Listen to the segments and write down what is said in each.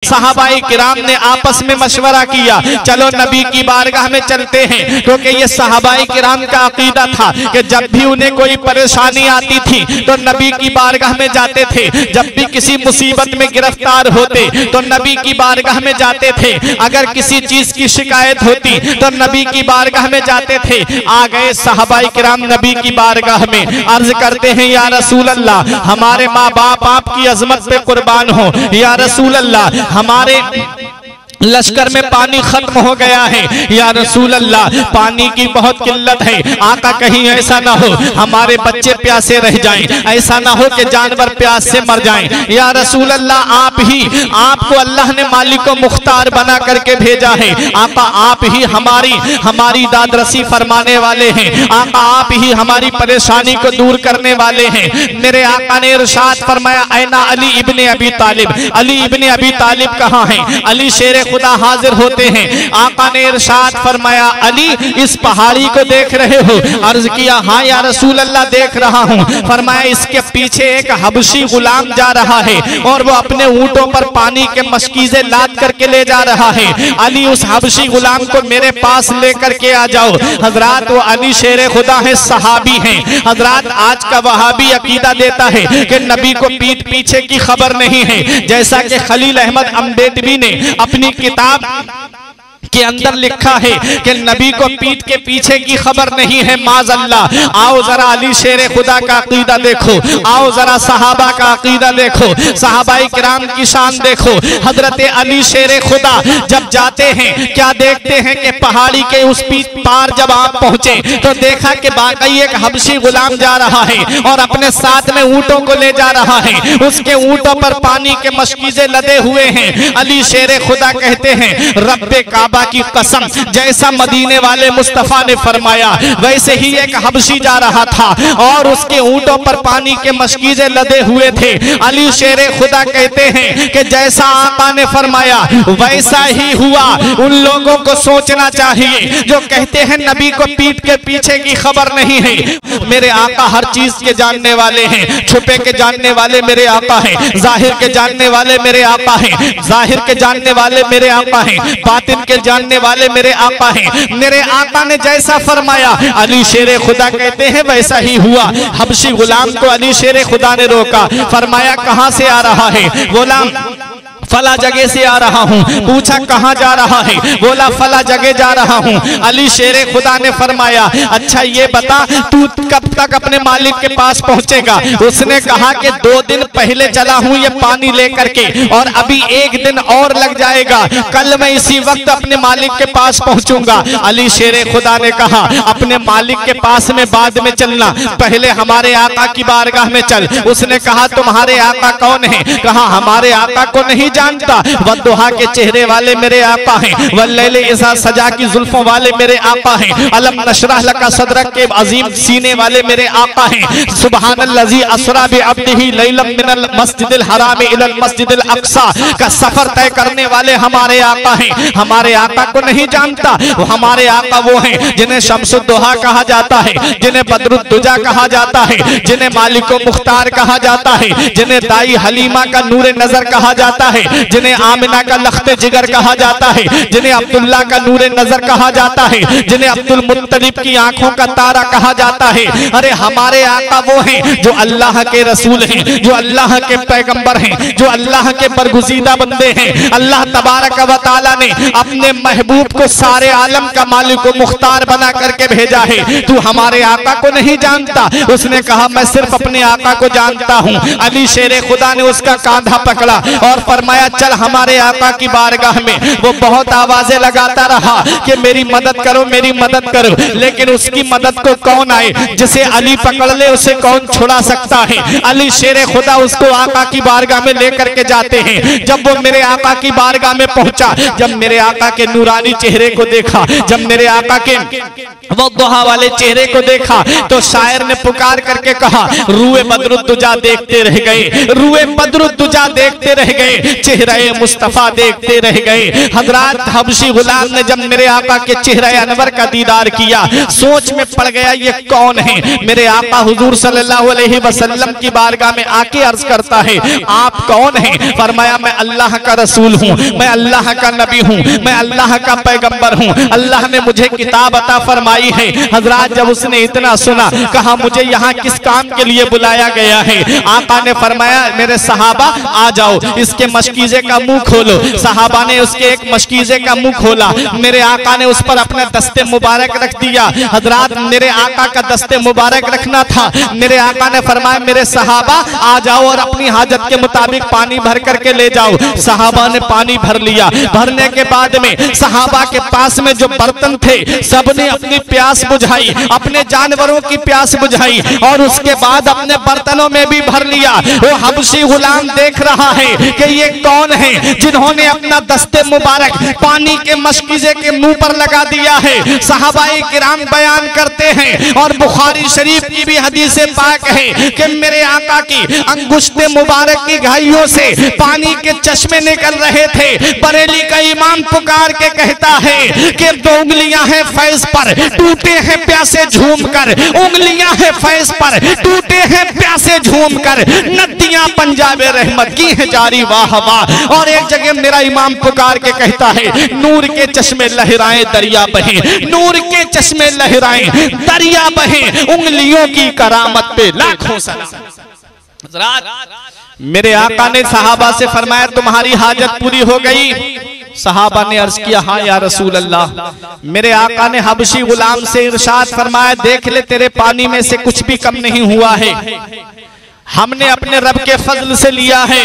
सहाबाए किराम ने आपस में मशवरा किया, चलो नबी की बारगाह में चलते हैं, क्योंकि ये सहाबाए किराम का अकीदा था कि जब भी उन्हें कोई परेशानी आती थी तो नबी की बारगाह में जाते थे। जब भी किसी मुसीबत में गिरफ्तार होते तो नबी की बारगाह में जाते थे। अगर किसी चीज की शिकायत होती तो नबी की बारगाह में जाते थे। आ गए सहाबाए किराम नबी की बारगाह में, अर्ज करते हैं या रसूल अल्लाह, हमारे माँ बाप आपकी अजमत पे कुर्बान हो। या रसूल अल्लाह, हमारे लश्कर में पानी खत्म हो गया है। या रसूल अल्लाह, पानी की बहुत किल्लत है। आका कहीं ऐसा ना हो हमारे बच्चे प्यासे रह जाएं, ऐसा ना हो कि जानवर प्यास से मर जाएं। या रसूल अल्लाह, आपको अल्लाह ने मालिक व मुख्तार बना करके भेजा है। आका आप ही हमारी दादरसी फरमाने वाले हैं। आका आप ही हमारी परेशानी को दूर करने वाले हैं। मेरे आका ने इरशाद फरमाया, ऐना अली इब्ने अबी तालिब, अली इब्ने अबी तालिब कहाँ हैं? अली शेर खुदा हाजिर होते हैं। आका ने इरशाद फरमाया, अली इस पहाड़ी को देख रहे हो? अर्ज किया, हाँ या रसूल अल्लाह देख रहा हूँ। फरमाया, इसके पीछे एक हबशी गुलाम जा रहा है और वो अपने ऊंटों पर पानी के मशकीज़े लाद करके ले जा रहा है। अली उस हबशी गुलाम को मेरे पास लेकर के आ जाओ। हजरात, वो अली शेर खुदा है, सहाबी हैं। हजरात, आज का वहाबी अकीदा देता है कि नबी को पीठ पीछे की खबर नहीं है, जैसा कि खलील अहमद अम्बेडवी ने अपनी किताब के अंदर लिखा है कि नबी को पीठ के पीछे की खबर नहीं है। माज़अल्लाह, आओ जरा अली शेर खुदा का अकीदा देखो, आओ जरा सहाबा का अकीदा देखो, सहाबाए किराम की शान देखो। हजरत अली शेर खुदा जब जाते हैं, क्या देखते हैं कि पहाड़ी के उस पार जब आप पहुंचे तो देखा कि वाकई एक हबशी गुलाम जा रहा है और अपने साथ में ऊंटों को ले जा रहा है। उसके ऊंटों पर पानी के मशकीज़े लदे हुए हैं। अली शेर खुदा कहते हैं, रब्बे काबा की कसम, जैसा मदीने वाले मुस्तफा ने फरमाया वैसे ही एक हबशी जा रहा था और उसके ऊंटों पर पानी के मशकीज़े लदे हुए थे। अली शेर खुदा कहते हैं कि जैसा आका ने फरमाया वैसा ही हुआ। उन लोगों को सोचना चाहिए जो कहते हैं नबी को पीठ के पीछे की खबर नहीं है। मेरे आका हर चीज के जानने वाले हैं, छुपे के जानने वाले मेरे आका हैं, जाहिर के जानने वाले मेरे आका हैं, जाहिर के जानने वाले मेरे आका हैं, बातिन के जानने वाले मेरे आका हैं। मेरे आका ने जैसा फरमाया अली शेर खुदा कहते हैं वैसा ही हुआ। हबशी गुलाम को अली शेर खुदा ने रोका, फरमाया कहां से आ रहा है? गुलाम फला जगह से आ रहा हूँ। पूछा कहाँ जा रहा है? बोला फला जगह जा रहा हूँ। अली शेर खुदा ने फरमाया, अच्छा ये बता तू कब तक अपने मालिक के पास पहुँचेगा? उसने कहा कि 2 दिन पहले चला हूँ ये पानी लेकर के और अभी 1 दिन और लग जाएगा, कल मैं इसी वक्त अपने मालिक के पास पहुँचूंगा। अली शेर खुदा ने कहा, अपने मालिक के पास में बाद में चलना, पहले हमारे आका की बारगाह में चल। उसने कहा तुम्हारे आका कौन है? कहा हमारे आका को नहीं जानता। वद्दुहा के चेहरे वाले मेरे आका हैं, वल्लैल इज़ा सजा की जुल्फों वाले मेरे आका हैं, अलम नशरह लका सदरक के अजीम सीने वाले मेरे आका हैं। सुब्हानल्लज़ी अस्रा बिअब्दिही लैलन मिनल मस्जिदिल हराम इलल मस्जिदिल अक्सा का सफर तय करने वाले हमारे आका हैं। हमारे आका को नहीं जानता। वो हमारे आका वो हैं जिन्हें शम्सुद्दुहा कहा जाता है, जिन्हें बदरुद्दुजा कहा जाता है, जिन्हें मालिक व मुख्तार कहा जाता है, जिन्हें दाई हलीमा का नूरे नजर कहा जाता है, जिन्हें आमिना का लख्ते जिगर कहा जाता है, जिन्हें अब्दुल्ला का नूरे नजर कहा जाता है, जिन्हें अब्दुल मुत्तलिब की आंखों का तारा कहा जाता है। अरे हमारे आका वो हैं जो अल्लाह के रसूल हैं, जो अल्लाह के पैगंबर हैं, जो अल्लाह के बरगुज़ीदा बंदे हैं। अल्लाह तबारक व तआला ने अपने महबूब को सारे आलम का मालिक व मुख्तार बना करके भेजा है। तू हमारे आका को नहीं जानता? उसने कहा मैं सिर्फ अपने आका को जानता हूँ। अली शेर खुदा ने उसका कांधा पकड़ा और फरमाया चल हमारे आका की बारगाह में। वो बहुत आवाजें लगाता रहा कि मेरी मदद करो, मेरी मदद करो, लेकिन उसकी मदद को कौन आए? जिसे अली पकड़ ले उसे कौन छुड़ा सकता है? अली शेर खुदा उसको आका की बारगाह में लेकर के जाते हैं। जब वो मेरे आका की बारगाह में पहुंचा, जब मेरे आका के नूरानी चेहरे को देखा, जब मेरे आका के वो दुहा वाले चेहरे को देखा, तो शायर ने पुकार करके कहा रूए बदरुद्दुजा देखते रह गए, रूए बदरुद्दुजा देखते रह गए। चेहरा मुस्तफा देखते रह गए। हजरत हबशी गुलाम ने जब मेरे आका के चेहरा अनवर का दीदार किया, सोच में पड़ गया ये कौन है। मेरे आका हुजूर सल्लल्लाहु अलैहि वसल्लम की बारगाह में आके अर्ज करता है, आप कौन हैं? फरमाया, मैं अल्लाह का रसूल हूँ, मैं अल्लाह का नबी हूँ, मैं अल्लाह का पैगंबर हूँ, अल्लाह ने मुझे किताब अता फरमाई है। हजरत जब उसने इतना सुना, कहा मुझे यहाँ किस काम के लिए बुलाया गया है? आका ने फरमाया, मेरे सहाबा आ जाओ, इसके मशकीजे का मुंह खोलो। सहाबा ने उसके एक मशकीजे का मुंह खोला, मेरे आका ने उस पर अपना दस्ते मुबारक रख दिया। हजरत मेरे आका का दस्ते मुबारक रखना था। मेरे आका ने फरमाया, मेरे सहाबा आ जाओ और अपनी हाजत के मुताबिक पानी भर करके ले जाओ। सहाबा ने पानी भर लिया। भरने के बाद में सहाबा के पास में जो बर्तन थे, सबने अपनी प्यास बुझाई, अपने जानवरों की प्यास बुझाई और उसके बाद अपने बर्तनों में भी भर लिया। वो हबशी गुलाम देख रहा है कि ये कौन है जिन्होंने अपना दस्ते मुबारक पानी के मशकीजे के मुंह पर लगा दिया है। सहाबाए किराम बयान करते हैं और बुखारी शरीफ की भी हदीस पाक है कि मेरे आका की अंगुश्ते मुबारक की घाइयों से पानी के चश्मे निकल रहे थे। बरेली का इमाम पुकार के कहता है कि दो उंगलियां हैं फैज पर, टूटे हैं प्यासे झूम कर, उंगलियां हैं फैज पर, टूटे हैं प्यासे झूम कर, नदियां पंजाबे रहमत की है जारी वाह वाह। और एक जगह मेरा इमाम पुकार के कहता है, नूर के चश्मे लहराएं दरिया बहे, नूर के चश्मे लहराएं दरिया बहे, उंगलियों की करामत पे लाखों सलाम। मेरे आका ने सहाबा से फरमाया, तुम्हारी हाजत पूरी हो गई? सहाबा ने अर्ज किया, हाँ या रसूल अल्लाह। मेरे आका ने हबशी गुलाम से इरशाद फरमाया, देख ले तेरे पानी में से कुछ भी कम नहीं हुआ है, हमने अपने रब के फजल से लिया है।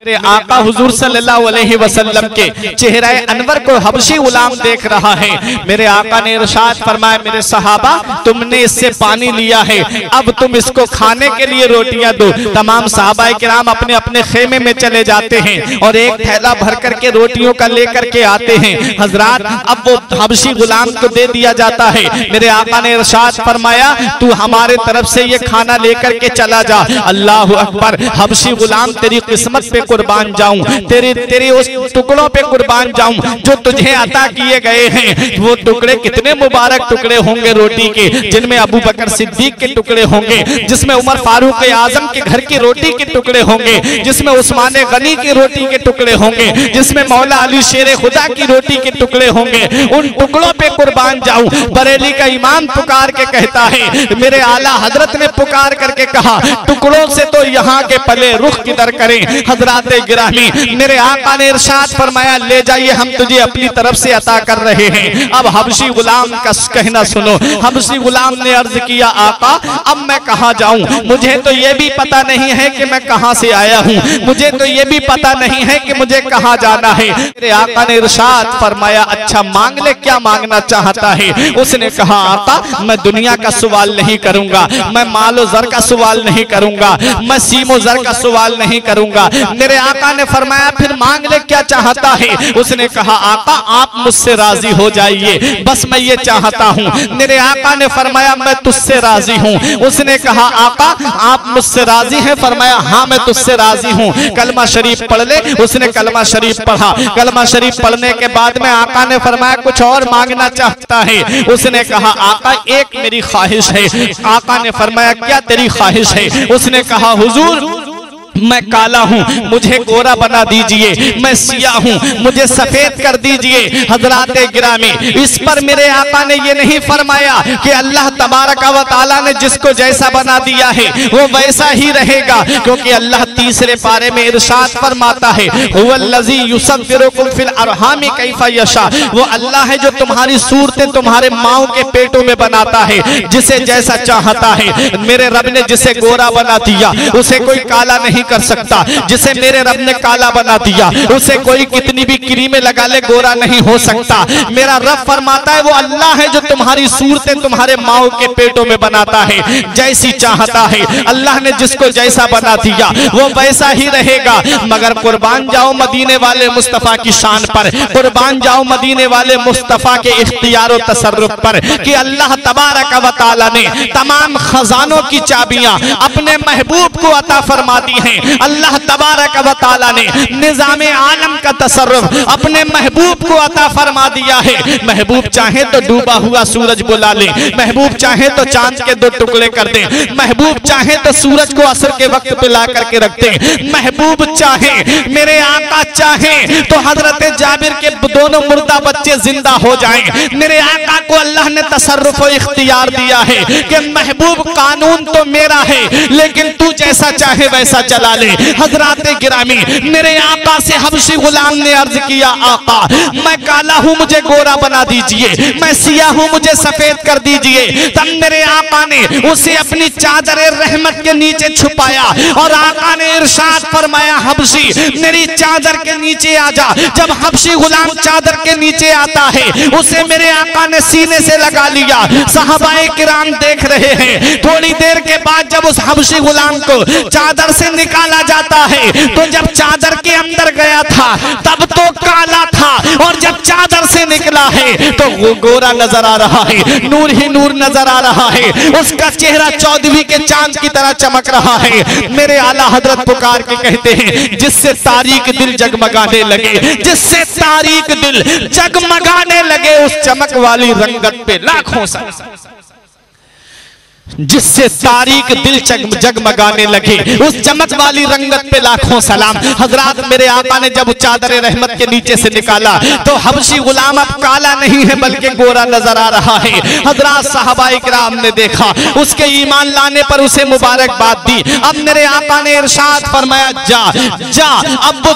मेरे आका हुजूर सल्लल्लाहु अलैहि वसल्लम के चेहरा अनवर को हबशी गुलाम देख रहा है। मेरे आका ने इरशाद फरमाया, मेरे सहाबा तुमने इससे पानी लिया है, अब तुम इसको खाने के लिए रोटियां दो। तमाम सहाबाए किराम अपने अपने खेमे में चले जाते हैं और एक थैला भर करके रोटियों का लेकर के आते हैं। हजरात अब वो हबशी गुलाम को दे दिया जाता है। मेरे आका ने इरशाद फरमाया, तू हमारे तरफ से ये खाना लेकर के चला जा। अल्लाह अकबर। हबशी गुलाम तेरी किस्मत पे कुर्बान जाऊं, तेरे उस टुकड़ों पे कुर्बान जाऊं जो तुझे अता किए गए हैं। वो टुकड़े कितने मुबारक टुकड़े होंगे रोटी के, जिनमें अबू बकर सिद्दीक के टुकड़े होंगे, जिसमें उमर फारूक आजम के घर की रोटी के टुकड़े होंगे, जिसमें उस्मान गनी की रोटी के टुकड़े होंगे, जिसमें मौला अली शेर खुदा की रोटी के टुकड़े होंगे। उन टुकड़ों पे कुर्बान जाऊं। बरेली का इमाम पुकार के कहता है, मेरे आला हजरत ने पुकार करके कहा, टुकड़ों से तो यहाँ के पले रुख किधर करें। हजराते गिरामी मेरे आका ने इरशाद फरमाया, ले जाइए हम तुझे अपनी तरफ से अता कर रहे हैं। अब हबशी गुलाम का कहना सुनो। हबशी गुलाम ने अर्ज किया, आका अब मैं कहाँ जाऊं? मुझे तो ये भी पता नहीं है कि मैं कहाँ से आया हूँ, मुझे तो ये भी पता नहीं है कि मुझे कहाँ जाना है। मेरे आका ने इरशाद फरमाया, अच्छा मांग ले, क्या मांगना चाहता है? उसने कहा, आका मैं दुनिया का सवाल नहीं करूंगा, मैं मालो जर का सवाल नहीं करूंगा, मैं सीमो जर का सवाल नहीं करूंगा। मेरे आका ने फरमाया, फिर मांग ले, क्या चाहता है? उसने कहा, आका आप मुझसे राजी हो जाइए, बस मैं ये चाहता हूँ। मेरे आका ने फरमाया, मैं तुझसे राजी हूँ। उसने कहा, आका आप मुझसे राजी हैं? फरमाया, हाँ मैं तुझसे राजी हूँ, कलमा शरीफ पढ़ ले। उसने कलमा शरीफ पढ़ा। कलमा शरीफ पढ़ने के बाद में आका ने फरमाया, कुछ और मांगना चाहता है? उसने कहा, आका एक मेरी ख्वाहिश है। आका ने फरमाया, क्या तेरी ख्वाहिश है? उसने कहा, हुजूर मैं काला हूँ, मुझे गोरा बना दीजिए, मैं सिया हूँ, मुझे सफेद कर दीजिए। हजराते गिरामी इस पर मेरे आका ने ये नहीं फरमाया कि अल्लाह तबारक व तआला ने जिसको जैसा बना दिया है वो वैसा ही रहेगा, क्योंकि अल्लाह तीसरे पारे में इरशाद फरमाता है, हुवल्लज़ी युसव्विरुकुम फिल अरहामि कैफा यशा। वो अल्लाह है जो तुम्हारी सूरतें तुम्हारे माओ के पेटों में बनाता है, जिसे जैसा चाहता है। मेरे रब ने जिसे गोरा बना दिया उसे कोई काला नहीं कर सकता, जिसे मेरे रब ने काला बना दिया उसे कोई कितनी भी क्रीमें लगा ले गोरा नहीं हो सकता। मेरा रब फरमाता है, वो अल्लाह है जो तुम्हारी सूरतें तुम्हारे माओ के पेटों में बनाता है, जैसी चाहता है। अल्लाह ने जिसको जैसा बना दिया वो वैसा ही रहेगा। मगर कुर्बान जाओ मदीने वाले मुस्तफा की शान पर, कुर्बान जाओ मदीने वाले मुस्तफा के इख्तियार और तसर्रुफ पर कि अल्लाह तबारक व तआला ने तमाम खजानों की चाबियां अपने महबूब को अता फरमा दी हैं। अल्लाह तबारक व तआला ने निज़ामे आलम का तसर्रुफ अपने महबूब को अता फरमा दिया है। महबूब चाहे तो डूबा हुआ सूरज बुला ले, महबूब चाहे तो चांद के 2 टुकड़े कर दे, महबूब चाहे तो सूरज को असर के वक्त पे ला करके रख दे, महबूब चाहे, मेरे आका चाहे तो हजरत जाबिर के दोनों मुर्दा बच्चे जिंदा हो जाएं। मेरे आका को अल्लाह ने तसर्रुफ और इख्तियार दिया है कि महबूब कानून तो मेरा है लेकिन तू जैसा चाहे वैसा चला ले। हजरात गिरामी, मेरे आका से हबशी गुलाम ने अर्ज किया, आका मैं काला हूं मुझे गोरा बना दीजिए, मैं सियाह हूं मुझे सफेद कर दीजिए। तब मेरे आका ने उसे अपनी चादर रहमत के नीचे छुपाया और आका ने इरशाद फरमाया, हबशी मेरी चादर के नीचे आ जा। जब हबशी गुलाम चादर के नीचे आता है उसे मेरे आका ने सीने से लगा लिया। सहाबाए किराम देख रहे हैं। थोड़ी देर के बाद जब उस हबशी गुलाम को चादर से निकाला जाता है तो जब चादर के अंदर गया था तब तो काला था और जब चादर से निकला है तो वो गोरा नजर आ रहा है, नूर ही नूर नजर आ रहा है। उसका चेहरा 14वीं के चांद की तरह चमक रहा है। मेरे आला हजरत पुकार के कहते हैं, जिससे तारीक दिल जगमगाने लगे, जिससे तारीक दिल जगमगाने लगे उस चमक वाली रंगत पे लाखों जिससे तारीक दिल जगमगाने लगे उस चमक वाली रंगत पे लाखों सलाम। हजरात मेरे आका ने जब चादर रहमत के नीचे से निकाला तो हबशी गुलाम अब काला नहीं है बल्कि गोरा नजर आ रहा है। हजरात साहबाए किराम ने देखा, उसके ईमान लाने पर उसे मुबारकबाद दी। अब मेरे आका ने इरशाद फरमाया, जा जा। अब वो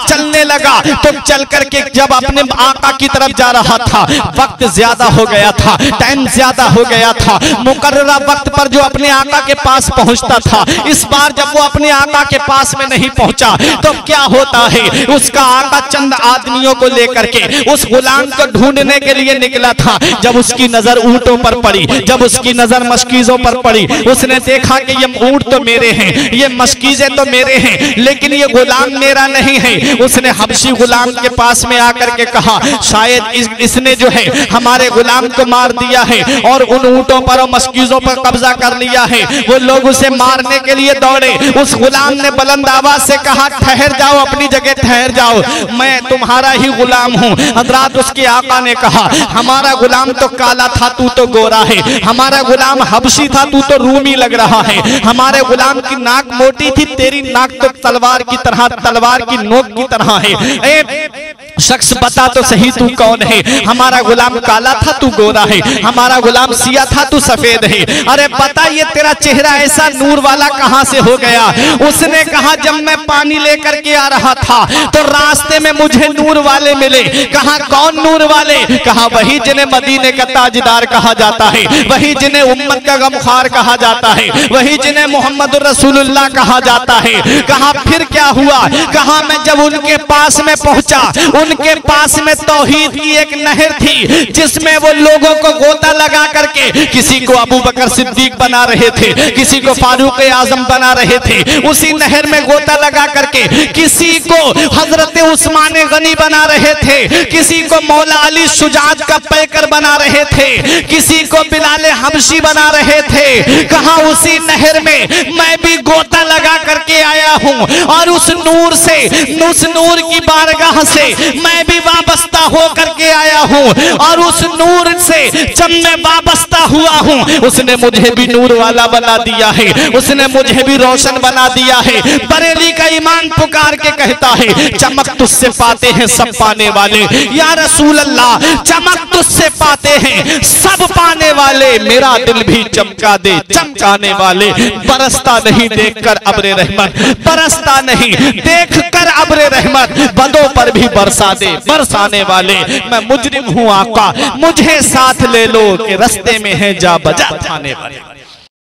चलने लगा तो चल करके जब अपने आका की तरफ जा रहा था, वक्त ज्यादा हो गया था, टाइम ज्यादा हो गया था। मुकर्ररा वक्त पर जो अपने आका के पास पहुंचता था, इस बार जब वो अपने आका के पास में नहीं पहुंचा तो क्या होता है, उसका आका चंद आदमियों को लेकर के उस गुलाम को ढूंढने के लिए निकला था। जब उसकी नजर ऊंटों पर पड़ी, जब उसकी नजर मशकीजों पर पड़ी, उसने देखा कि ये ऊंट तो मेरे हैं, ये मशकीजें तो मेरे हैं, लेकिन ये गुलाम मेरा नहीं है। उसने हबशी गुलाम के पास में आकर के कहा, शायद इसने जो है हमारे गुलाम को मार दिया है और उन ऊंटों पर और मशकीजों पर कब्जा कर लिया है। वो लोग उसे मारने के लिए दौड़े। उस गुलाम ने बुलंद आवाज से कहा, ठहर जाओ, अपनी जगह ठहर जाओ, मैं तुम्हारा ही गुलाम हूँ। हजरात उसके आका ने कहा, हमारा गुलाम तो काला था, तू तो गोरा है। हमारा गुलाम हबशी था, तू तो रूमी लग रहा है। हमारे गुलाम की नाक मोटी थी, तेरी नाक तो तलवार की तरह, तलवार की नोक की तरह है। शख्स बता तो सही तू कौन है? हमारा गुलाम काला था, तू गोरा है। हमारा गुलाम सिया था, तू सफेद है। अरे बता, ये तेरा चेहरा ऐसा नूर वाला कहां से हो गया? उसने कहा, जब मैं पानी लेकर के आ रहा था तो रास्ते में मुझे नूर वाले मिले। कहा, कौन नूर वाले? कहा, वही जिन्हें मदीने का ताजदार कहा जाता है, वही जिन्हें उम्मत का गमखार कहा जाता है, वही जिन्हें मोहम्मद रसूलुल्लाह कहा जाता है। कहा, फिर क्या हुआ? कहा, मैं जब उनके पास में पहुंचा, उनके पास में तौहीद की एक नहर थी जिसमें वो लोगों को गोता लगा करके किसी को अबू बकर सिद्दीक बना रहे थे, किसी को फारूक आजम बना रहे थे। उसी नहर में गोता लगा करके किसी को हजरत उस्मान गनी बना रहे थे, किसी को मौला अली शुजात का पैकर बना रहे थे, किसी को बिलाल हबशी बना रहे थे। कहा, उसी नहर में मैं भी गोता लगा करके आया हूं और उस नूर से, उस नूर की बारगाह से मैं भी वाबस्ता होकर के आया हूं और उस नूर से जब मैं वाबस्ता हुआ हूं उसने मुझे भी नूर वाला बना दिया है, उसने मुझे भी रोशन बना दिया है। बरेली का ईमान पुकार के कहता है, चमक तुझसे पाते हैं सब पाने वाले। या रसूल अल्लाह, चमक तुझसे पाते हैं सब पाने वाले, मेरा दिल भी चमका दे चमकाने वाले। बरसता नहीं देखकर अब्रे रहमत, बरसता नहीं देखकर अब्रे रहमत, बदों पर भी बरसा दे बरसाने वाले। मैं मुजरिम हूँ आका, मुझे साथ ले लो कि रस्ते में है जा बजा थाने वाले।